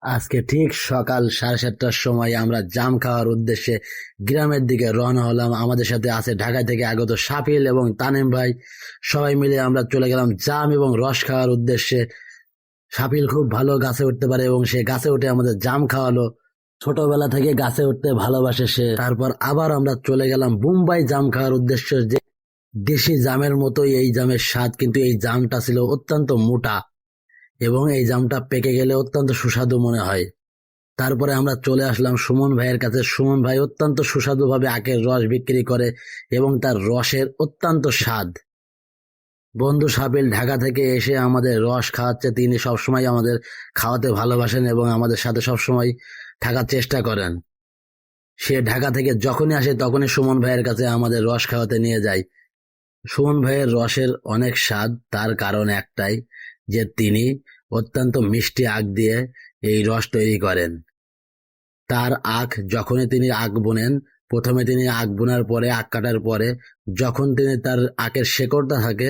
আজকে ঠিক সকাল 7:30টার সময় আমরা জাম খাওয়ার উদ্দেশ্যে গ্রামের দিকে রওনা হলাম। আমাদের সাথে আছে ঢাকা থেকে আগত শাফিল এবং তানিম ভাই। সবাই মিলে আমরা চলে গেলাম জাম এবং রস খাওয়ার উদ্দেশ্যে। শাফিল খুব ভালো গাছে উঠতে পারে এবং সে গাছে উঠে আমাদের জাম খাওয়ালো। ছোটবেলা থেকে গাছে উঠতে ভালোবাসে সে। তারপর আবার আমরা চলে গেলাম বোম্বাই জাম খাওয়ার উদ্দেশ্যে। যে দেশি জামের মতোই এই জামের স্বাদ, কিন্তু এই জামটা ছিল অত্যন্ত মোটা এবং এই জামটা পেকে গেলে অত্যন্ত সুস্বাদু মনে হয়। তারপরে আমরা চলে আসলাম সুমন ভাইয়ের কাছে। সুমন ভাই অত্যন্ত সুস্বাদুভাবে আখের রস বিক্রি করে এবং তার রসের অত্যন্ত স্বাদ। বন্ধু সাবিল ঢাকা থেকে এসে আমাদের রস খাওয়াচ্ছে। তিনি সবসময় আমাদের খাওয়াতে ভালোবাসেন এবং আমাদের সাথে সবসময় থাকার চেষ্টা করেন। সে ঢাকা থেকে যখনই আসে তখনই সুমন ভাইয়ের কাছে আমাদের রস খাওয়াতে নিয়ে যায়। সুমন ভাইয়ের রসের অনেক স্বাদ, তার কারণ একটাই, যে তিনি অত্যন্ত মিষ্টি আখ দিয়ে এই রস তৈরি করেন। তার আখ যখনই তিনি আখ বোনেন, প্রথমে তিনি আখ বোনার পরে, আখ কাটার পরে যখন তিনি তার আখের শেকড়টা থাকে,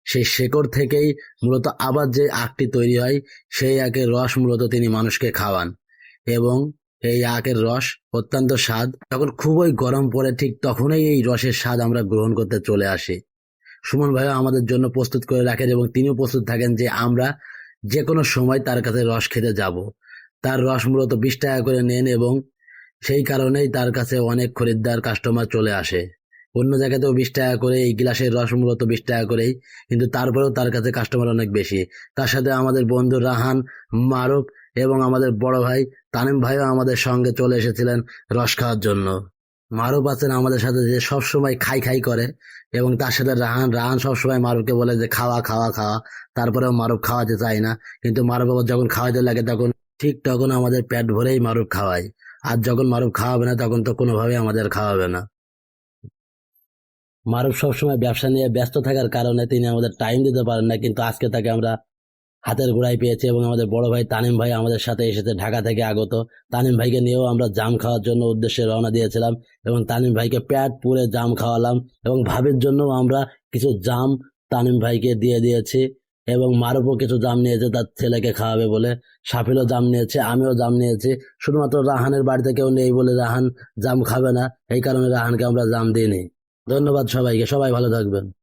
সেই শেকড় থেকেই মূলত আবার যে আখটি তৈরি হয়, সেই আখের রস মূলত তিনি মানুষকে খাওয়ান। এবং এই আখের রস অত্যন্ত স্বাদ। যখন খুবই গরম পড়ে ঠিক তখনই এই রসের স্বাদ আমরা গ্রহণ করতে চলে আসি। সুমন ভাইও আমাদের জন্য প্রস্তুত করে রাখেন এবং তিনিও প্রস্তুত থাকেন যে আমরা যে কোনো সময় তার কাছে রস খেতে যাব। তার রস মূলত 20 টাকা করে নেন এবং সেই কারণেই তার কাছে অনেক খরিদ্দার কাস্টমার চলে আসে। অন্য জায়গাতেও 20 টাকা করে, এই গ্লাসের রস মূলত 20 টাকা করেই, কিন্তু তারপরেও তার কাছে কাস্টমার অনেক বেশি। তার সাথে আমাদের বন্ধু রাহান, মারুফ এবং আমাদের বড় ভাই তানিম ভাইও আমাদের সঙ্গে চলে এসেছিলেন রস খাওয়ার জন্য। মারুফ আছেন আমাদের সাথে, যে সব সময় খাই খাই করে, এবং তার সাথে রাহান রাহান সবসময় মারুফকে বলে যে খাওয়া খাওয়া খাওয়া। তারপরেও মারুফ খাওয়াতে চায় না, কিন্তু মারুফ আবার যখন খাওয়াতে লাগে তখন ঠিক তখন আমাদের পেট ভরেই মারুফ খাওয়ায়। আর যখন মারুফ খাওয়াবে না তখন তো কোনোভাবে আমাদের খাওয়াবে না। মারুফ সবসময় ব্যবসা নিয়ে ব্যস্ত থাকার কারণে তিনি আমাদের টাইম দিতে পারেন না, কিন্তু আজকে তাকে আমরা হাতের গোড়ায় পেয়েছি। এবং আমাদের বড় ভাই তানিম ভাই আমাদের সাথে এসেছে ঢাকা থেকে আগত। তানিম ভাইকে নিয়েও আমরা জাম খাওয়ার জন্য উদ্দেশ্যে রওনা দিয়েছিলাম এবং তানিম ভাইকে পেট পুরে জাম খাওয়ালাম। এবং ভাবির জন্য আমরা কিছু জাম তানিম ভাইকে দিয়ে দিয়েছি এবং মারুফও কিছু জাম নিয়েছে তার ছেলেকে খাওয়াবে বলে। সাফিলও জাম নিয়েছে, আমিও জাম নিয়েছি। শুধুমাত্র রাহানের বাড়িতে কেউ নেই বলে রাহান জাম খাবে না, এই কারণে রাহানকে আমরা জাম দিইনি। ধন্যবাদ সবাইকে, সবাই ভালো থাকবেন।